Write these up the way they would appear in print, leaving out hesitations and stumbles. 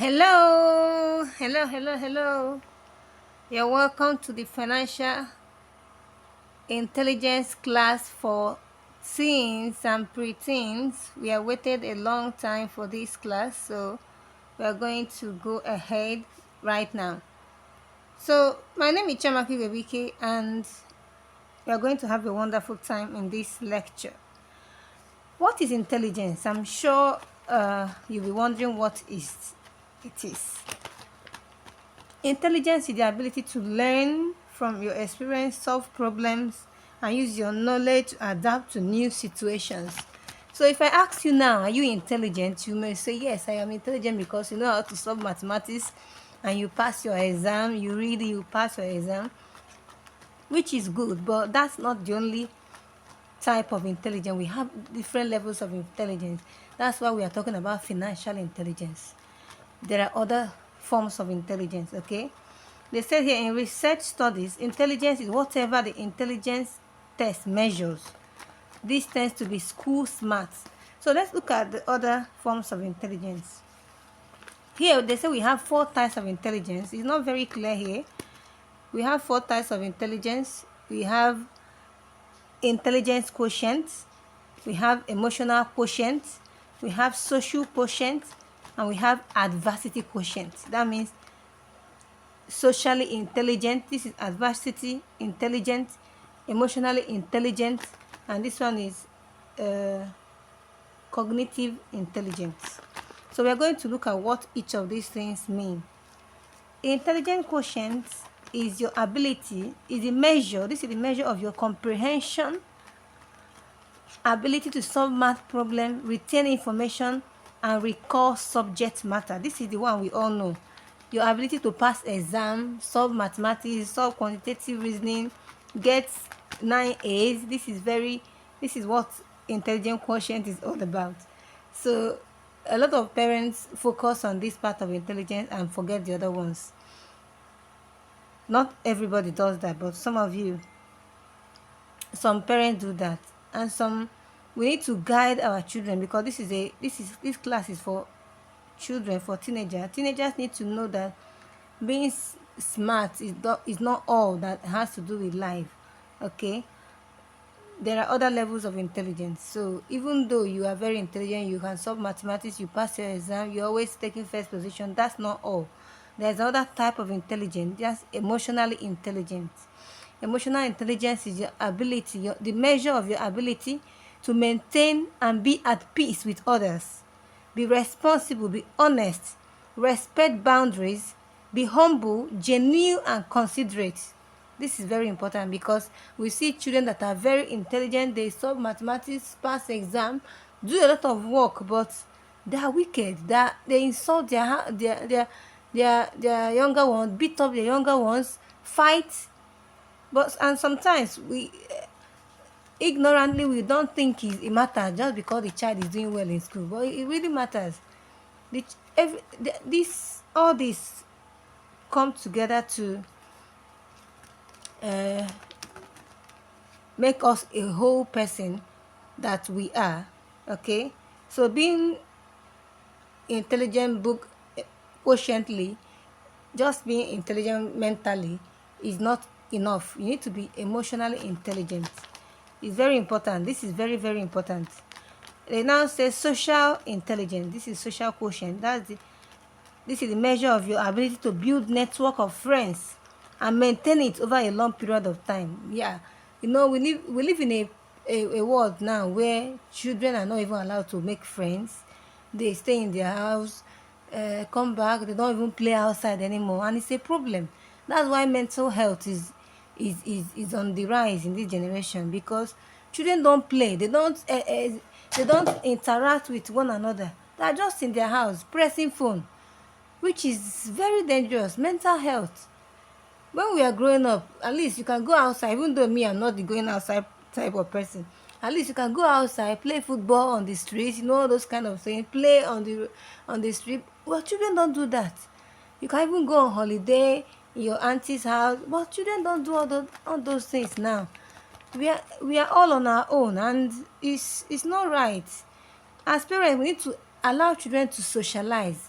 Hello. You're welcome to the financial intelligence class for teens and preteens. We have waited a long time for this class, so we are going to go ahead right now. So, my name is Chamaki Webike, and we are going to have a wonderful time in this lecture. What is intelligence? I'm sure you'll be wondering what it is. Intelligence is the ability to learn from your experience, solve problems, and use your knowledge to adapt to new situations. So if I ask you now, are you intelligent? You may say, yes, I am intelligent because you know how to solve mathematics and you pass your exam, you pass your exam, which is good, but that's not the only type of intelligence. We have different levels of intelligence. That's why we are talking about financial intelligence. There are other forms of intelligence, okay? They said here in research studies, intelligence is whatever the intelligence test measures. This tends to be school smart. So let's look at the other forms of intelligence. Here they say we have 4 types of intelligence. It's not very clear here. We have 4 types of intelligence. We have intelligence quotient, we have emotional quotient, we have social quotient, and we have adversity quotient. That means socially intelligent, this is adversity intelligent, emotionally intelligent, and this one is cognitive intelligence. So we are going to look at what each of these things mean. Intelligence quotient is your ability, is the measure, this is the measure of your comprehension, ability to solve math problem, retain information, and recall subject matter. This is the one we all know. Your ability to pass exam, solve mathematics, solve quantitative reasoning, get 9 A's. This is what intelligent quotient is all about. So a lot of parents focus on this part of intelligence and forget the other ones. Not everybody does that, but some parents do that, and we need to guide our children, because this class is for children, for teenagers. Teenagers need to know that being smart is not all that has to do with life. Okay, there are other levels of intelligence. So even though you are very intelligent, you can solve mathematics, you pass your exam, you're always taking first position, that's not all. There's another type of intelligence, just emotionally intelligent. Emotional intelligence is your ability, the measure of your ability to maintain and be at peace with others, be responsible, be honest, respect boundaries, be humble, genuine, and considerate. This is very important, because we see children that are very intelligent, they solve mathematics, pass exam, do a lot of work, but they are wicked. They insult their younger ones, beat up their younger ones, fight. And sometimes we ignorantly we don't think it matters just because the child is doing well in school, but it really matters. All this come together to make us a whole person that we are. Okay, so being intelligent book quotiently, just being intelligent mentally is not enough. You need to be emotionally intelligent. It's very important. This is very, very important. They now say social intelligence. This is social quotient. This is the measure of your ability to build network of friends and maintain it over a long period of time. Yeah, we live in a world now where children are not even allowed to make friends. They stay in their house, come back, they don't even play outside anymore, and it's a problem. That's why mental health is on the rise in this generation, because children don't play, they don't interact with one another. They are just in their house pressing phone, which is very dangerous. Mental health, when we are growing up, at least you can go outside. Even though me, I'm not the going outside type of person, at least you can go outside, play football on the streets, those kind of things, play on the street. Well, children don't do that. You can even go on holiday in your auntie's house, but children don't do all those things now. We are all on our own, and it's not right. As parents, we need to allow children to socialize.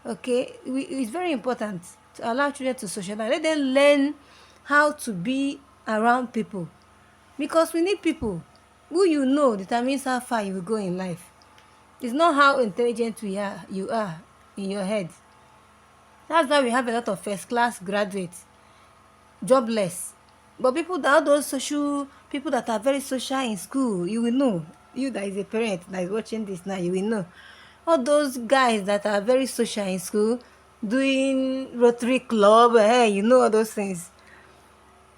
Okay, it's very important to allow children to socialize. Let them learn how to be around people, because we need people. Who you know determines how far you will go in life. It's not how intelligent you are in your head. That's why we have a lot of first class graduates jobless. But people that, all those social people that are very social in school, you will know. You that is a parent that is watching this now, you will know. All those guys that are very social in school, doing Rotary Club, hey, you know all those things.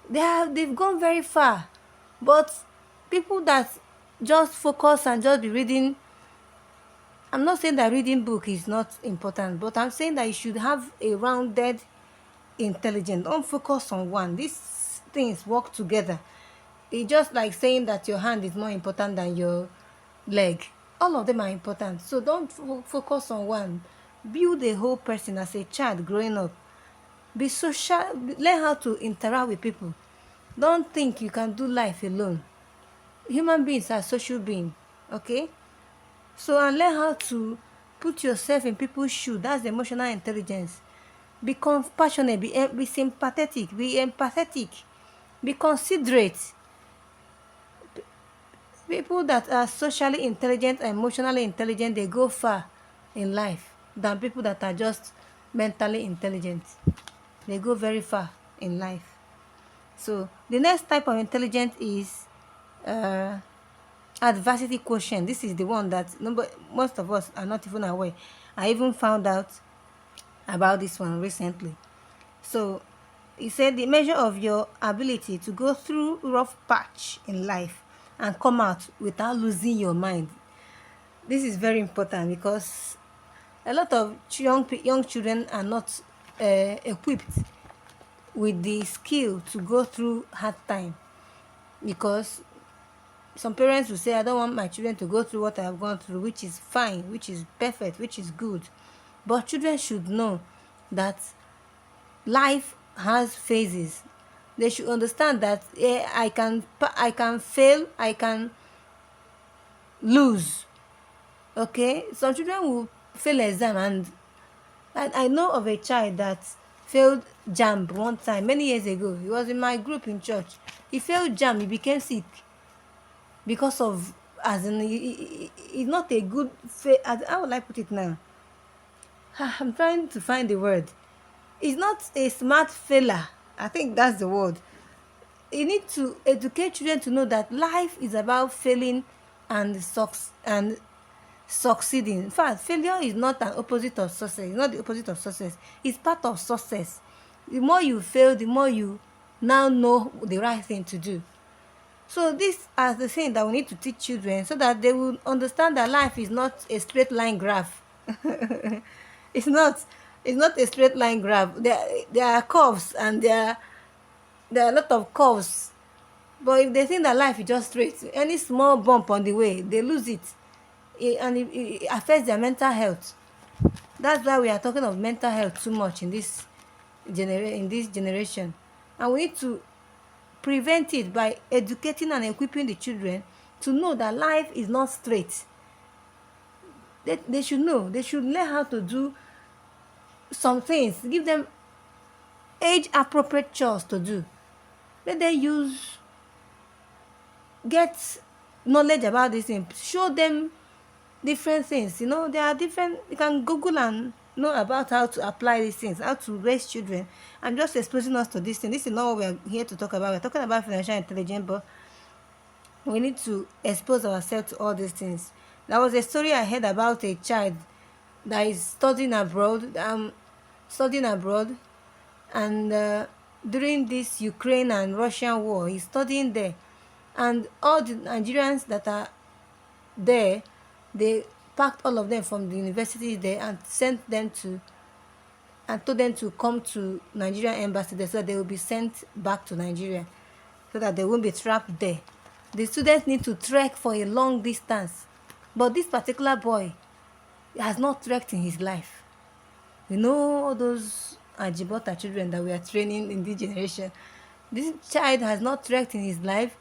They've gone very far. But people that just focus and just be reading, I'm not saying that reading book is not important, but I'm saying that you should have a rounded intelligence. Don't focus on one. These things work together. It's just like saying that your hand is more important than your leg. All of them are important. So don't focus on one. Build a whole person as a child growing up. Be social. Learn how to interact with people. Don't think you can do life alone. Human beings are social beings. Okay? So, and learn how to put yourself in people's shoes. That's emotional intelligence. Be compassionate, be sympathetic, be empathetic, be considerate. People that are socially intelligent and emotionally intelligent, they go far in life than people that are just mentally intelligent. They go very far in life. So the next type of intelligence is uh, adversity quotient. This is the one that most of us are not even aware. I even found out about this one recently. So he said the measure of your ability to go through rough patch in life and come out without losing your mind. This is very important because a lot of young children are not equipped with the skill to go through hard time, because some parents will say, I don't want my children to go through what I have gone through, which is fine, which is perfect, which is good. But children should know that life has phases. They should understand that I can fail, I can lose. Okay, some children will fail exam, and I know of a child that failed JAMB one time many years ago. He was in my group in church. He failed JAMB. He became sick because of, as in, he's not a good how will I put it now? I'm trying to find the word. He's not a smart failure. I think that's the word. You need to educate children to know that life is about failing and succeeding. In fact, failure is not an opposite of success. It's not the opposite of success. It's part of success. The more you fail, the more you now know the right thing to do. So these are the things that we need to teach children so that they will understand that life is not a straight line graph. it's not. It's not a straight line graph. There are curves, and there are a lot of curves. But if they think that life is just straight, any small bump on the way, they lose it. And it affects their mental health. That's why we are talking of mental health too much in this generation. And we need to prevent it by educating and equipping the children to know that life is not straight. They should know. They should learn how to do some things. Give them age appropriate chores to do. Let them get knowledge about this thing. Show them different things. There are different. You can Google and know about how to apply these things, how to raise children. I'm just exposing us to this thing. This is not what we're here to talk about. We're talking about financial intelligence, but we need to expose ourselves to all these things. There was a story I heard about a child that is studying abroad, and during this Ukraine and Russian war, he's studying there, and all the Nigerians that are there, they packed all of them from the university there and sent them to and told them to come to Nigerian embassy there so that they will be sent back to Nigeria so that they won't be trapped there. The students need to trek for a long distance, but this particular boy has not trekked in his life. All those Ajibota children that we are training in this generation. This child has not trekked in his life,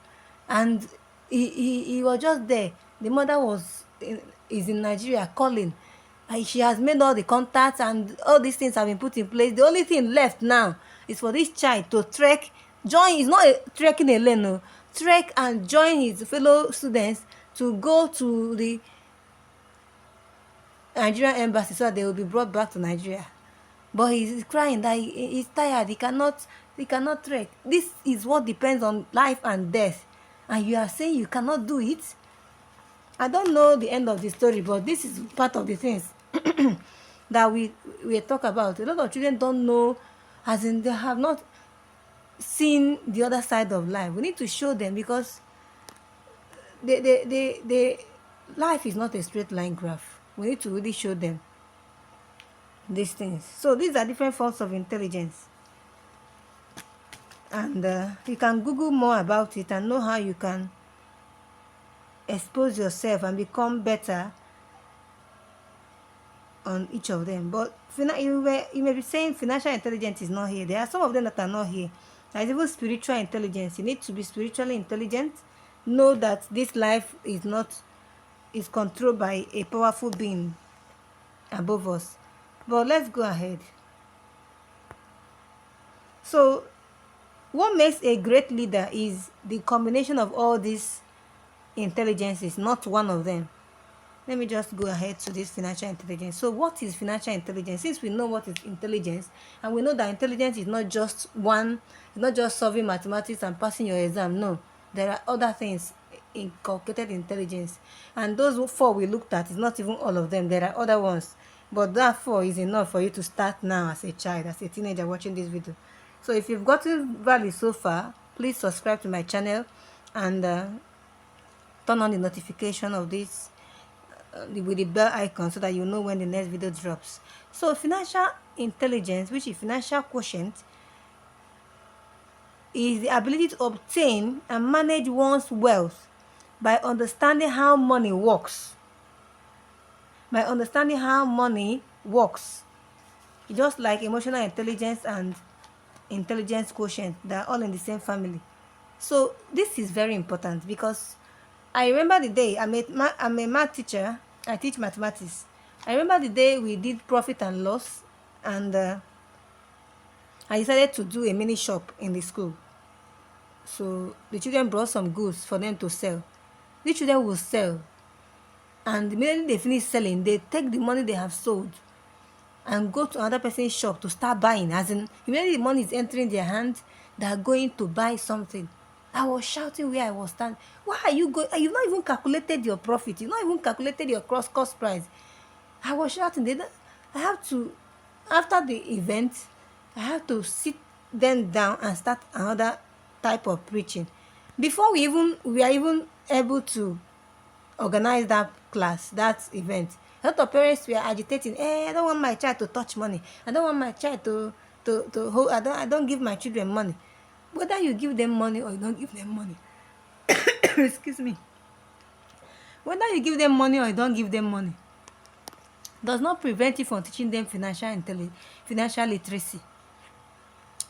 and he was just there. The mother is in Nigeria calling, She has made all the contacts and all these things have been put in place. The only thing left now is for this child to trek, join. It's not trekking alone, no. Trek and join his fellow students to go to the Nigerian embassy so that they will be brought back to Nigeria. But he's crying that he's tired. He cannot trek. This is what depends on life and death. And you are saying you cannot do it? I don't know the end of the story, but this is part of the things that we talk about. A lot of children don't know, as in they have not seen the other side of life. We need to show them, because life is not a straight line graph. We need to really show them these things. So these are different forms of intelligence, and you can Google more about it and know how you can expose yourself and become better on each of them. But you may be saying financial intelligence is not here. There are some of them that are not here. There is even spiritual intelligence. You need to be spiritually intelligent. Know that this life is controlled by a powerful being above us. But let's go ahead. So what makes a great leader is the combination of all these intelligences, not one of them. Let me just go ahead to this financial intelligence. So what is financial intelligence? Since we know what is intelligence, and we know that intelligence is not just it's not just solving mathematics and passing your exam. No, there are other things inculcated intelligence, and those 4 we looked at is not even all of them. There are other ones, but that 4 is enough for you to start now as a child, as a teenager watching this video. So if you've gotten value so far, please subscribe to my channel and turn on the notification of this with the bell icon so that you know when the next video drops. So financial intelligence, which is financial quotient, is the ability to obtain and manage one's wealth by understanding how money works. By understanding how money works. Just like emotional intelligence and intelligence quotient, they're all in the same family. So this is very important, because I remember the day I'm a math teacher. I teach mathematics. I remember the day we did profit and loss, and I decided to do a mini shop in the school. So the children brought some goods for them to sell. The children will sell, and immediately they finish selling, they take the money they have sold and go to another person's shop to start buying. As in, immediately the money is entering their hand, they are going to buy something. I was shouting where I was standing. Why are you going? You've not even calculated your profit. You've not even calculated your cost price. I was shouting. I have to, after the event, I have to sit them down and start another type of preaching. Before we are even able to organize that class, that event, a lot of parents were agitating. I don't want my child to touch money. I don't want my child to hold. I don't give my children money. Whether you give them money or you don't give them money, excuse me, whether you give them money or you don't give them money, does not prevent you from teaching them financial literacy.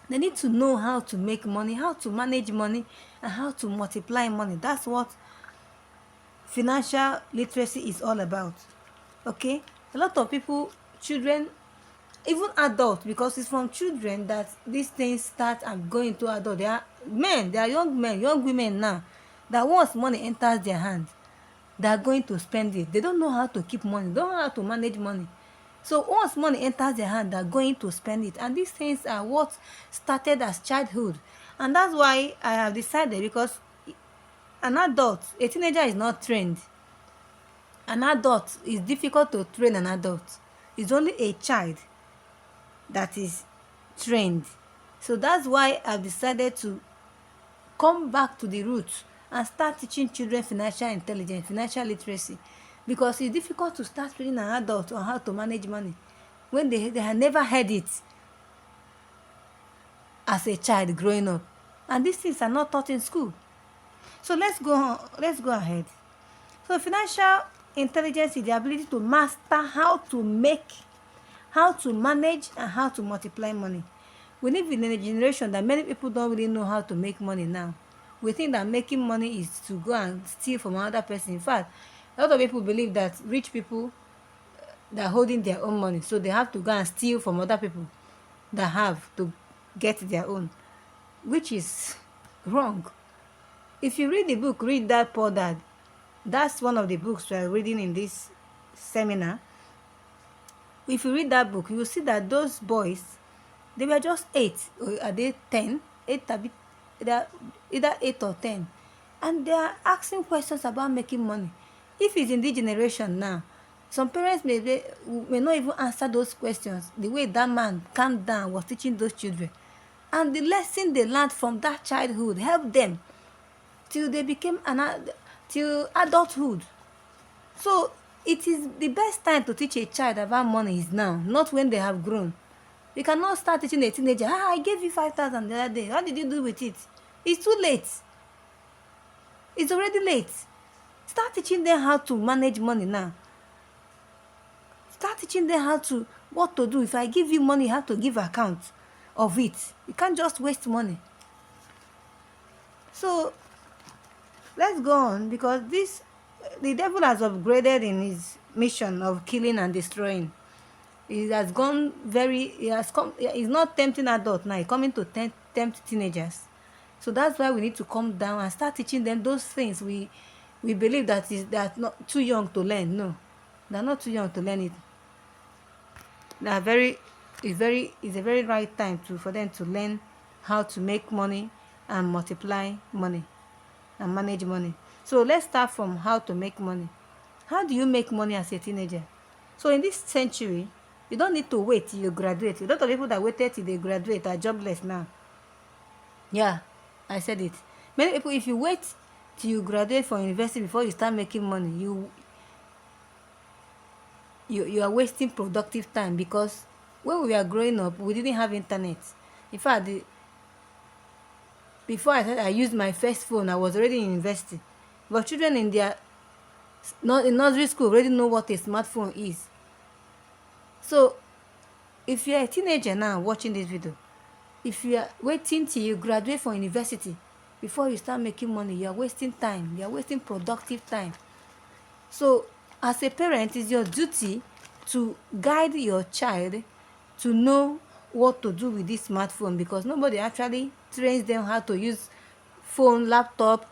They need to know how to make money, how to manage money, and how to multiply money. That's what financial literacy is all about. Okay? A lot of people, children, even adults, because it's from children that these things start and go into adult. They are young men, young women now, that once money enters their hand, they are going to spend it. They don't know how to keep money, they don't know how to manage money. So once money enters their hand, they are going to spend it. And these things are what started as childhood. And that's why I have decided, because an adult, a teenager is not trained. An adult is difficult to train. An adult is only a child that is trained. So that's why I've decided to come back to the roots and start teaching children financial intelligence, financial literacy, because it's difficult to start training an adult on how to manage money when they have never heard it as a child growing up, and these things are not taught in school. So let's go ahead. So financial intelligence is the ability to master how to make, how to manage, and how to multiply money. We live in a generation that many people don't really know how to make money now. We think that making money is to go and steal from another person. In fact, a lot of people believe that rich people that are holding their own money, so they have to go and steal from other people that have to get their own, which is wrong. If you read the book, Read That Poor Dad, that's one of the books we are reading in this seminar. If you read that book, you will see that those boys, they were just 8, or are they 10? 8, either 8 or 10. And they are asking questions about making money. If it's in this generation now, some parents may not even answer those questions the way that man calmed down was teaching those children. And the lesson they learned from that childhood helped them till they became till adulthood. So it is the best time to teach a child about money is now, not when they have grown. You cannot start teaching a teenager, I gave you 5,000 the other day. What did you do with it? It's too late. It's already late. Start teaching them how to manage money now. Start teaching them what to do. If I give you money, you have to give account of it. You can't just waste money. So let's go on, because the devil has upgraded in his mission of killing and destroying. He has gone he's not tempting adults now, he's coming to tempt teenagers. So that's why we need to come down and start teaching them those things we believe that they are not too young to learn. No, they're not too young to learn it. It's a very right time for them to learn how to make money and multiply money and manage money. So let's start from how to make money. How do you make money as a teenager? So in this century, you don't need to wait till you graduate. A lot of people that waited till they graduate are jobless now. Yeah, I said it. Many people, if you wait till you graduate from university before you start making money, you are wasting productive time, because when we were growing up, we didn't have internet. In fact, before I used my first phone, I was already in university. But children in nursery school already know what a smartphone is. So if you're a teenager now watching this video, if you are waiting till you graduate from university before you start making money, you are wasting time. You are wasting productive time. So as a parent, it's your duty to guide your child to know what to do with this smartphone, because nobody actually trains them how to use phone, laptop.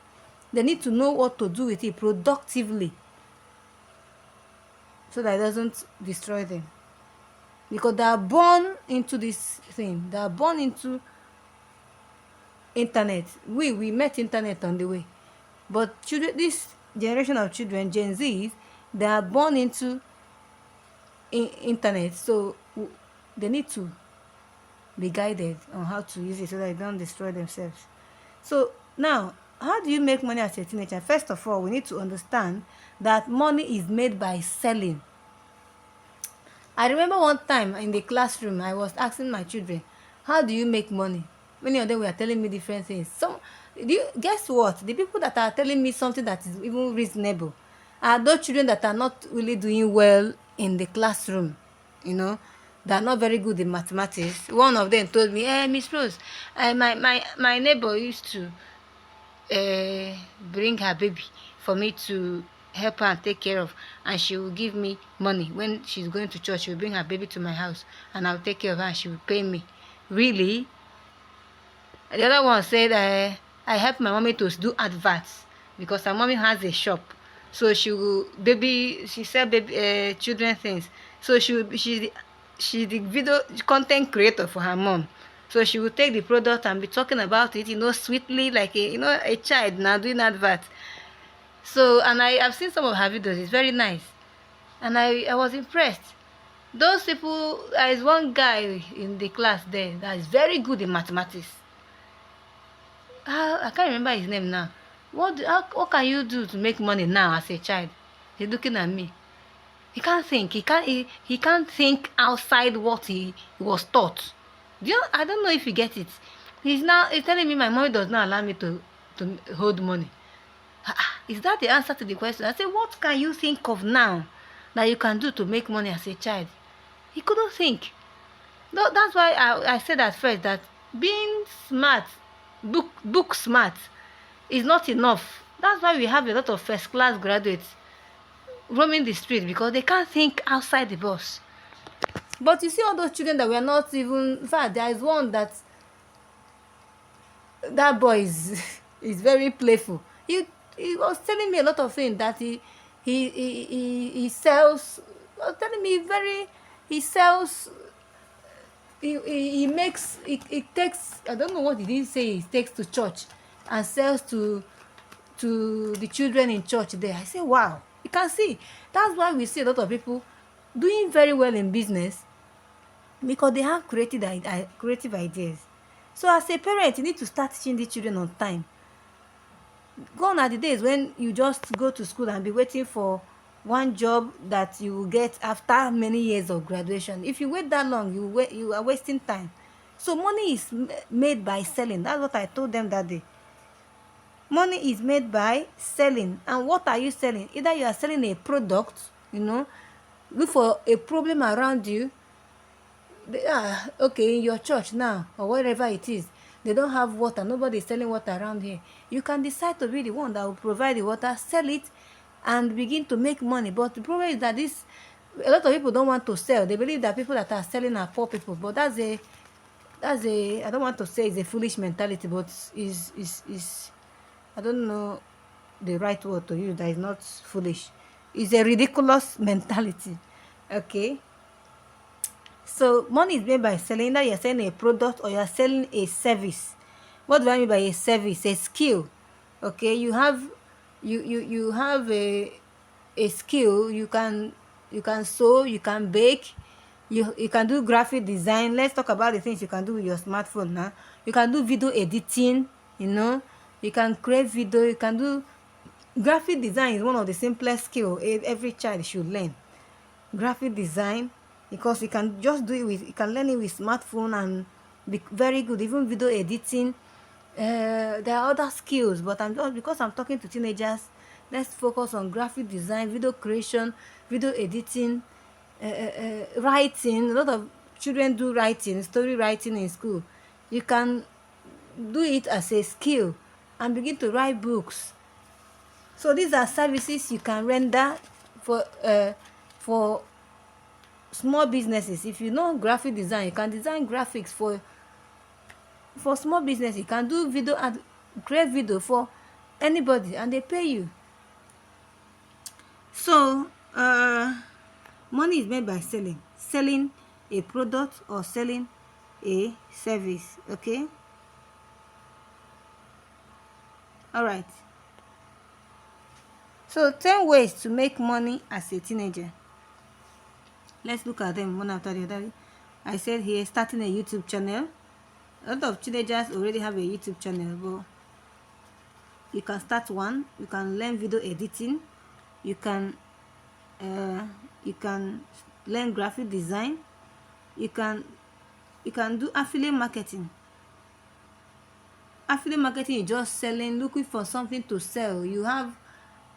They need to know what to do with it productively, so that it doesn't destroy them. Because they are born into this thing. They are born into internet. We met internet on the way. But children, this generation of children, Gen Zs, they are born into internet. So they need to be guided on how to use it so that they don't destroy themselves. So now, how do you make money as a teenager? First of all, we need to understand that money is made by selling. I remember one time in the classroom, I was asking my children, how do you make money? Many of them were telling me different things. Guess what? The people that are telling me something that is even reasonable are those children that are not really doing well in the classroom. They are not very good in mathematics. One of them told me, Miss Rose, my neighbor used to bring her baby for me to help her and take care of, and she will give me money. When she's going to church, she will bring her baby to my house and I'll take care of her and she will pay me. Really? The other one said, I help my mommy to do adverts because her mommy has a shop, so she sell baby children things. So she's the video content creator for her mom. So she will take the product and be talking about it, sweetly, like a child now doing advert. So, and I've seen some of her videos. It's very nice, and I was impressed. Those people, there is one guy in the class there that is very good in mathematics. I can't remember his name now. What can you do to make money now as a child? He's looking at me. He can't think. He can't think outside what he was taught. I don't know if you get it. He's telling me my mommy does not allow me to hold money. Is that the answer to the question? I said, what can you think of now that you can do to make money as a child? He couldn't think. No, that's why I said at first that being smart, book smart, is not enough. That's why we have a lot of first class graduates roaming the street because they can't think outside the box. But you see all those children that were not even, in fact, there is one that boy is is very playful. He was telling me a lot of things that he sells. He was telling me very, he sells, he makes, he takes, I don't know what he didn't say, he takes to church and sells to the children in church there. I say, wow, you can see. That's why we see a lot of people doing very well in business, because they have creative ideas. So as a parent, you need to start teaching the children on time. Gone are the days when you just go to school and be waiting for one job that you will get after many years of graduation. If you wait that long, you are wasting time. So money is made by selling. That's what I told them that day. Money is made by selling. And what are you selling? Either you are selling a product, look for a problem around you. Okay, in your church now or wherever it is, they don't have water, nobody is selling water around here. You can decide to be the one that will provide the water, sell it, and begin to make money. But the problem is that a lot of people don't want to sell. They believe that people that are selling are poor people. But that's a I don't want to say it's a foolish mentality, but is I don't know the right word to use. That is not foolish. It's a ridiculous mentality. Okay. So money is made by selling. Either you're selling a product or you're selling a service. What do I mean by a service? A skill. Okay, you have a skill. You can sew, you can bake, you can do graphic design. Let's talk about the things you can do with your smartphone now. You can do video editing, you can create video, you can do graphic design. Is one of the simplest skill every child should learn. Graphic design, because you can just do it with, you can learn it with smartphone and be very good. Even video editing, there are other skills, but because I'm talking to teenagers, let's focus on graphic design, video creation, video editing, writing. A lot of children do writing, story writing in school. You can do it as a skill and begin to write books. So these are services you can render for small businesses. If you know graphic design, you can design graphics for small business. You can do video and create video for anybody, and they pay you. So money is made by selling a product or selling a service. Okay, all right. So 10 ways to make money as a teenager. Let's look at them one after the other. I said here, starting a YouTube channel. A lot of teenagers already have a YouTube channel, but you can start one. You can learn video editing. You can learn graphic design. You can do affiliate marketing. Affiliate marketing is just selling, looking for something to sell. You have,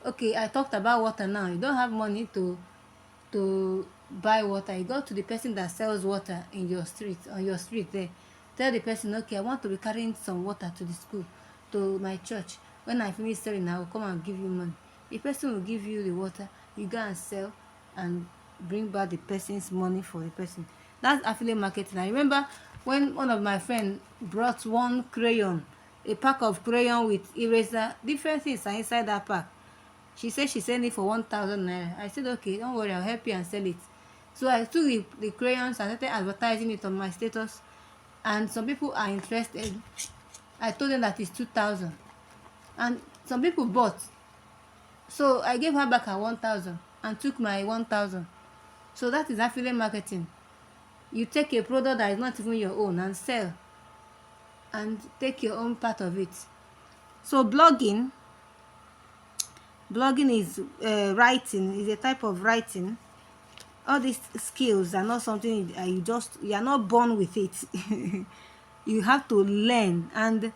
okay, I talked about water now. You don't have money to buy water. You go to the person that sells water in your street, on your street there. Tell the person, okay, I want to be carrying some water to the school, to my church. When I finish selling, I will come and give you money. The person will give you the water. You go and sell and bring back the person's money for the person. That's affiliate marketing. I remember when one of my friends brought one crayon, a pack of crayon with eraser, different things are inside that pack. She said she sent it for 1,000 naira. I said, okay, don't worry, I'll help you and sell it. So I took the crayons and started advertising it on my status, and some people are interested. I told them that it's 2,000, and some people bought. So I gave her back her 1,000 and took my 1,000. So that is affiliate marketing. You take a product that is not even your own and sell, and take your own part of it. So blogging is writing, is a type of writing. All these skills are not something you are not born with it. You have to learn. And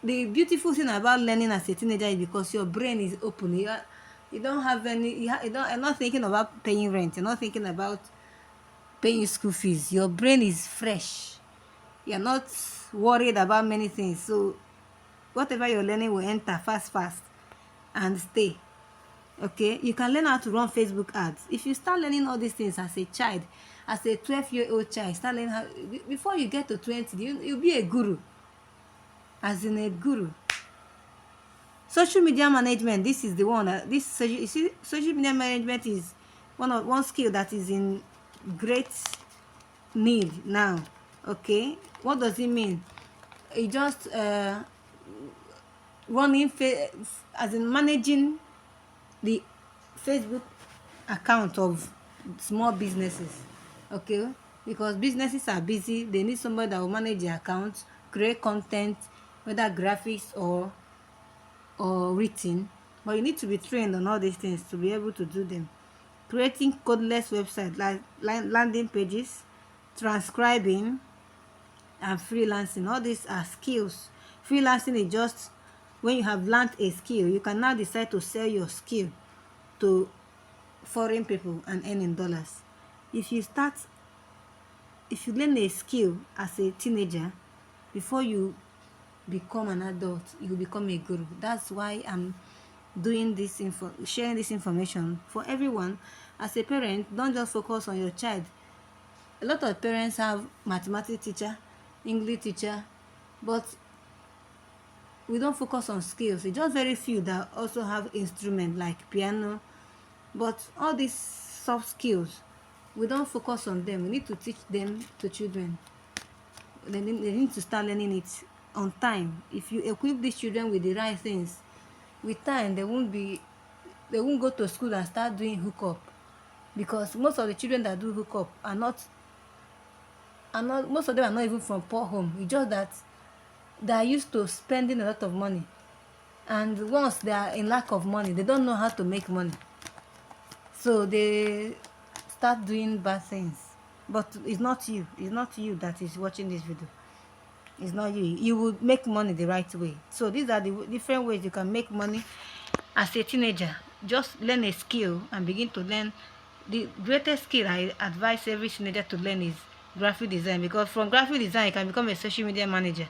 the beautiful thing about learning as a teenager is because your brain is open. You don't have any, you're not thinking about paying rent. You're not thinking about paying school fees. Your brain is fresh. You're not worried about many things. So whatever you're learning will enter fast and stay. Okay, you can learn how to run Facebook ads. If you start learning all these things as a child, as a 12-year-old child, start learning how, before you get to 20, you'll be a guru, as in a guru. Social media management, this is the one that you see, social media management is one skill that is in great need now. Okay, what does it mean? It just running as in managing the Facebook account of small businesses. Okay, because businesses are busy, they need somebody that will manage the account, create content, whether graphics or written, but you need to be trained on all these things to be able to do them. Creating codeless websites like landing pages, transcribing, and freelancing, all these are skills. Freelancing is just when you have learned a skill, you can now decide to sell your skill to foreign people and earn in dollars. If you learn a skill as a teenager, before you become an adult, you become a guru. That's why I'm doing this sharing this information for everyone. As a parent, don't just focus on your child. A lot of parents have mathematics teacher, English teacher, but we don't focus on skills. It's just very few that also have instruments like piano, but all these soft skills, we don't focus on them. We need to teach them to children. They need to start learning it on time. If you equip these children with the right things, with time they won't go to school and start doing hookup, because most of the children that do hookup are not most of them are not even from poor home. It's just that they are used to spending a lot of money, and once they are in lack of money, they don't know how to make money, so they start doing bad things. But it's not you that is watching this video. It's not you. You will make money the right way. So these are the different ways you can make money as a teenager. Just learn a skill and begin to learn. The greatest skill I advise every teenager to learn is graphic design, because from graphic design you can become a social media manager.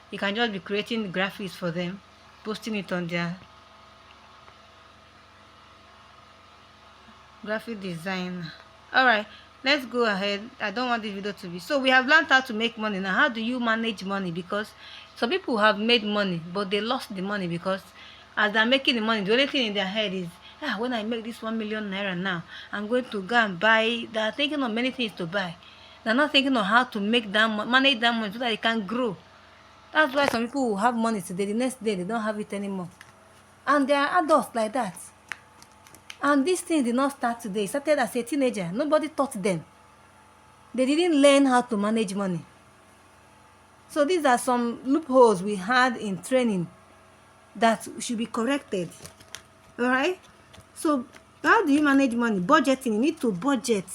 You can just be creating graphics for them, posting it on their graphic design. All right, let's go ahead. I don't want this video to be so. We have learned how to make money. Now how do you manage money? Because some people have made money but they lost the money, because as they're making the money, the only thing in their head is, when I make this 1 million naira now, I'm going to go and buy. They're thinking of many things to buy. They're not thinking of how to make that manage that money so that they can grow. That's why some people will have money today, the next day they don't have it anymore. And there are adults like that. And this thing did not start today. It started as a teenager. Nobody taught them. They didn't learn how to manage money. So these are some loopholes we had in training that should be corrected. All right? So how do you manage money? Budgeting. You need to budget.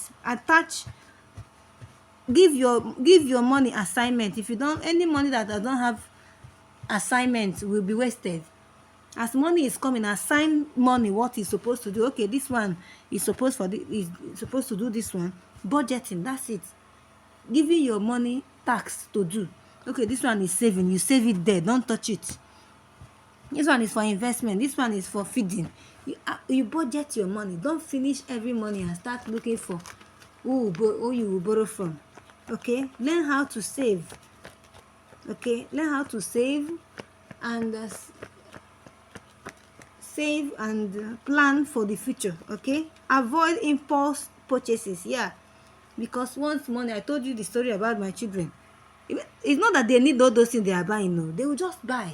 Give your money assignment. If you don't, any money that does not have assignment will be wasted. As money is coming, assign money what is supposed to do. Okay, this one is supposed to do this one. Budgeting, that's it. Giving your money tax to do. Okay, this one is saving. You save it there. Don't touch it. This one is for investment. This one is for feeding. You budget your money. Don't finish every money and start looking for who you will borrow from. Okay, learn how to save. Okay, learn how to save and plan for the future. Okay, avoid impulse purchases. Yeah, because once money, I told you the story about my children. It's not that they need all those things they are buying. No, they will just buy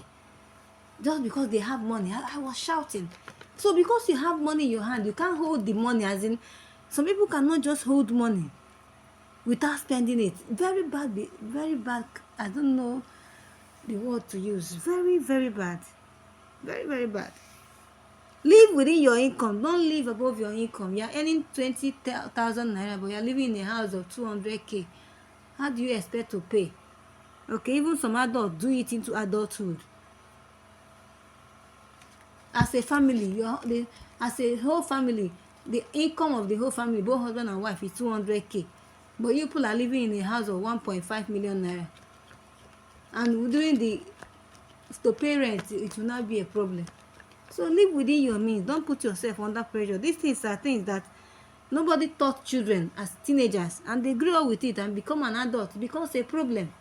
just because they have money. I was shouting. So because you have money in your hand, you can't hold the money. As in, some people cannot just hold money without spending it. Very bad. Very bad. I don't know the word to use. Very, very bad. Very, very bad. Live within your income. Don't live above your income. You are earning 20,000 naira, but you are living in a house of 200k. How do you expect to pay? Okay, even some adults do it into adulthood. As a family, as a whole family, the income of the whole family, both husband and wife, is 200k. But you people are living in a house of 1.5 million naira. And during to pay rent, it will not be a problem. So live within your means. Don't put yourself under pressure. These things are things that nobody taught children as teenagers, and they grew up with it and become an adult. It becomes a problem.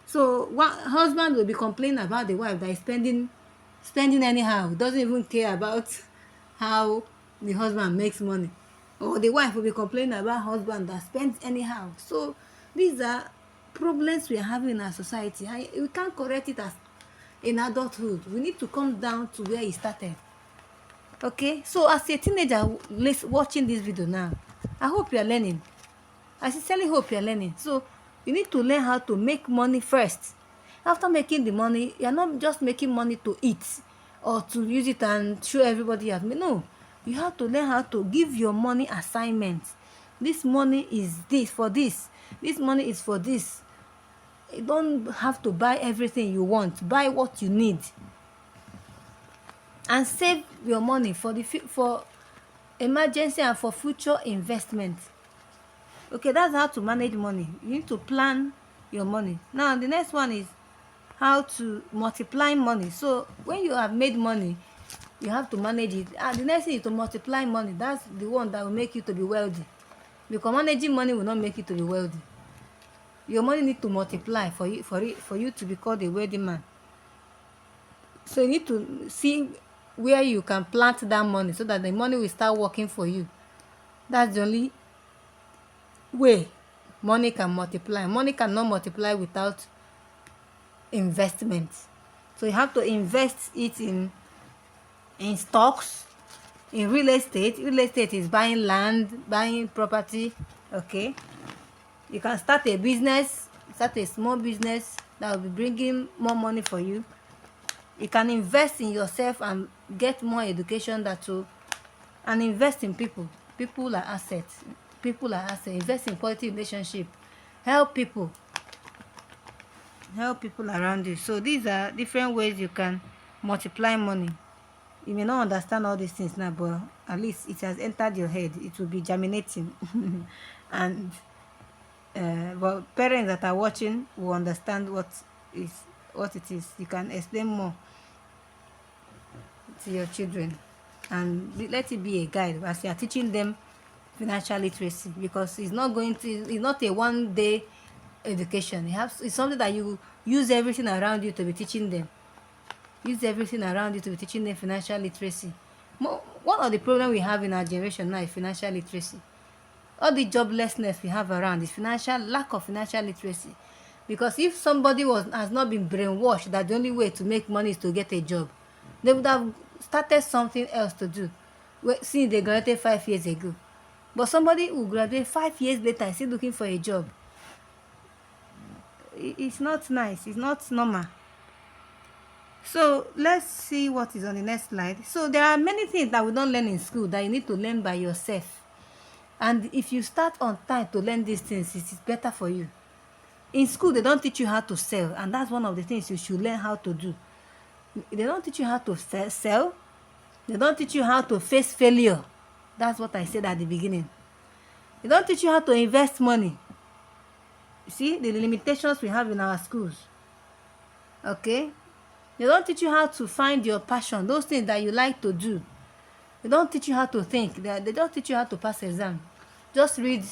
So one husband will be complaining about the wife that is spending anyhow, doesn't even care about how the husband makes money, or the wife will be complaining about husband that spends anyhow. So these are problems we are having in our society, and we can't correct it as in adulthood. We need to come down to where it started. Okay, so as a teenager watching this video now, I hope you are learning. I sincerely hope you are learning. So you need to learn how to make money first. After making the money, you are not just making money to eat or to use it and show everybody you have made. No, you have to learn how to give your money assignments. This money is this for this. This money is for this. You don't have to buy everything you want. Buy what you need, and save your money for emergency and for future investment. Okay, that's how to manage money. You need to plan your money. Now the next one is how to multiply money. So when you have made money, you have to manage it. And the next thing is to multiply money. That's the one that will make you to be wealthy, because managing money will not make you to be wealthy. Your money need to multiply for you to be called a wealthy man. So you need to see where you can plant that money so that the money will start working for you. That's the only way money can multiply. Money cannot multiply without investment. So you have to invest it in stocks, in real estate. Real estate is buying land, buying property. Okay, you can start a business, start a small business that will be bringing more money for you. You can invest in yourself and get more education and invest in people. People are assets. People are assets. Invest in quality relationship. Help people around you. So these are different ways you can multiply money. You may not understand all these things now, but at least it has entered your head. It will be germinating. And but parents that are watching will understand what it is. You can explain more to your children, and let it be a guide as you are teaching them financial literacy, because it's not a one-day education. It's something that you use everything around you to be teaching them. Use everything around you to be teaching them financial literacy. One of the problems we have in our generation now is financial literacy. All the joblessness we have around is lack of financial literacy. Because if somebody has not been brainwashed that the only way to make money is to get a job, they would have started something else to do since they graduated 5 years ago. But somebody who graduated 5 years later is still looking for a job. It's not nice. It's not normal. So let's see what is on the next slide. So there are many things that we don't learn in school that you need to learn by yourself. And if you start on time to learn these things, it is better for you. In school, they don't teach you how to sell, and that's one of the things you should learn how to do. They don't teach you how to sell. They don't teach you how to face failure. That's what I said at the beginning. They don't teach you how to invest money. You see the limitations we have in our schools. Okay? They don't teach you how to find your passion, those things that you like to do. They don't teach you how to think. They don't teach you how to pass exam. Just read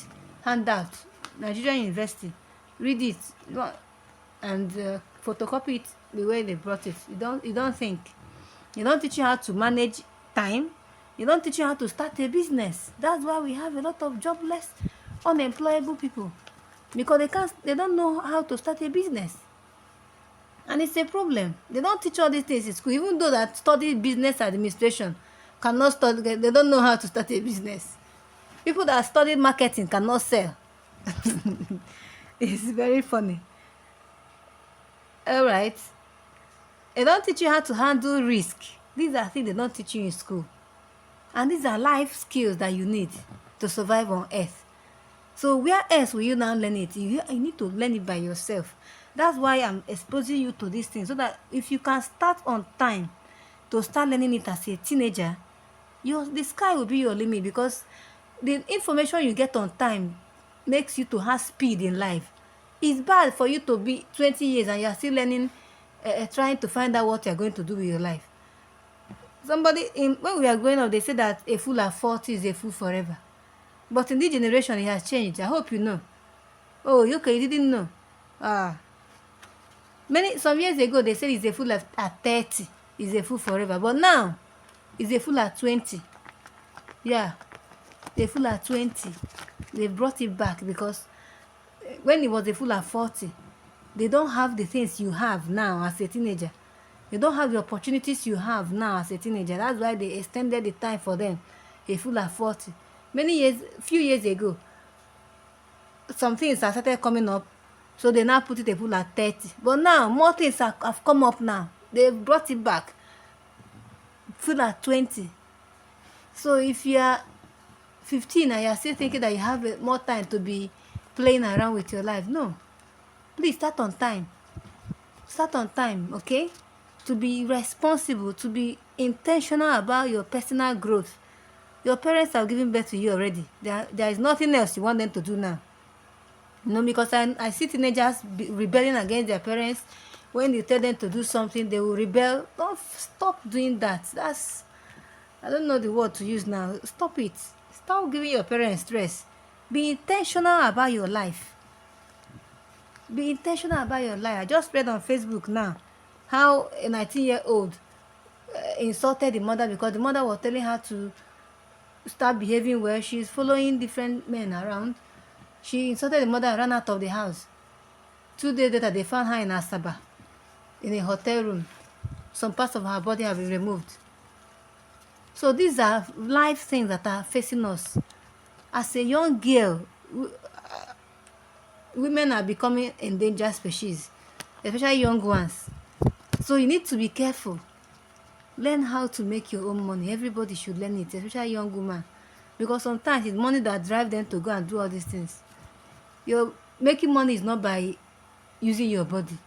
handout, Nigerian University. Read it and photocopy it the way they brought it. You don't think. They don't teach you how to manage time. They don't teach you how to start a business. That's why we have a lot of jobless, unemployable people, because they don't know how to start a business. And it's a problem. They don't teach all these things in school. Even though that study business administration cannot study, they don't know how to start a business. People that study marketing cannot sell. It's very funny. All right. They don't teach you how to handle risk. These are things they don't teach you in school. And these are life skills that you need to survive on earth. So where else will you now learn it? You need to learn it by yourself. That's why I'm exposing you to these things, so that if you can start on time to start learning it as a teenager, the sky will be your limit, because the information you get on time makes you to have speed in life. It's bad for you to be 20 years and you're still learning, trying to find out what you're going to do with your life. Somebody when we are growing up, they say that a fool at 40 is a fool forever. But in this generation, it has changed. I hope you know. Oh, okay, you didn't know. Ah, some years ago they said he's a fool at 30, he's a fool forever. But now, he's a fool at 20. Yeah, a fool at 20. They brought it back because when he was a fool at 40, they don't have the things you have now as a teenager. They don't have the opportunities you have now as a teenager. That's why they extended the time for them. A fool at 40. Few years ago, some things have started coming up, so they now put it a fool at 30. But now, more things have come up now. They brought it back. Fool at 20. So if you are 15 and you are still thinking that you have more time to be playing around with your life, no. Please start on time. Start on time, okay? To be responsible, to be intentional about your personal growth. Your parents have given birth to you already. There is nothing else you want them to do now. No, because I see teenagers rebelling against their parents. When you tell them to do something, they will rebel. Don't stop doing that. I don't know the word to use now. Stop it. Stop giving your parents stress. Be intentional about your life. Be intentional about your life. I just read on Facebook now how a 19-year-old insulted the mother because the mother was telling her to start behaving well. She's following different men around. She insulted the mother and ran out of the house. 2 days later, they found her in Asaba, in a hotel room. Some parts of her body have been removed. So these are life things that are facing us. As a young girl, women are becoming endangered species, especially young ones. So you need to be careful. Learn how to make your own money. Everybody should learn it, especially young women, because sometimes it's money that drives them to go and do all these things. Your making money is not by using your body.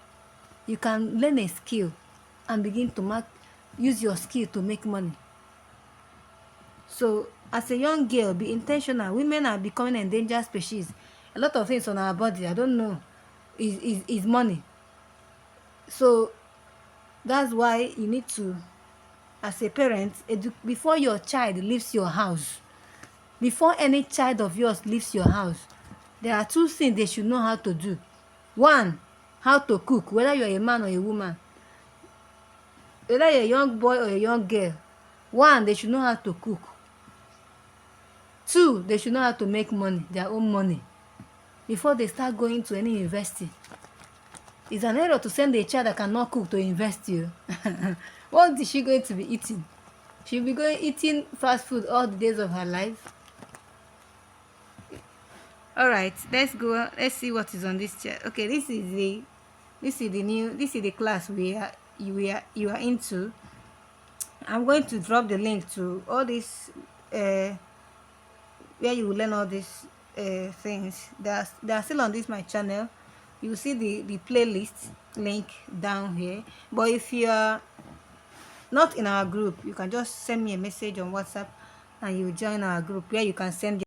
You can learn a skill and begin to use your skill to make money. So as a young girl, be intentional. Women are becoming endangered species. A lot of things on our body, I don't know, is money. So that's why you need to, as a parent, before your child leaves your house, before any child of yours leaves your house, there are 2 things they should know how to do. 1, how to cook, whether you're a man or a woman, whether you're a young boy or a young girl. 1, they should know how to cook. 2, they should know how to make money, their own money, before they start going to any university. It's an error to send a child that cannot cook to university. What is she going to be eating? She'll be eating fast food all the days of her life. All right, let's go. Let's see what is on this chart. Okay, this is the class you are into. I'm going to drop the link to all this where you will learn all these things. They are still on my channel. You will see the playlist link down here. But if you are not in our group, you can just send me a message on WhatsApp and you join our group where you can send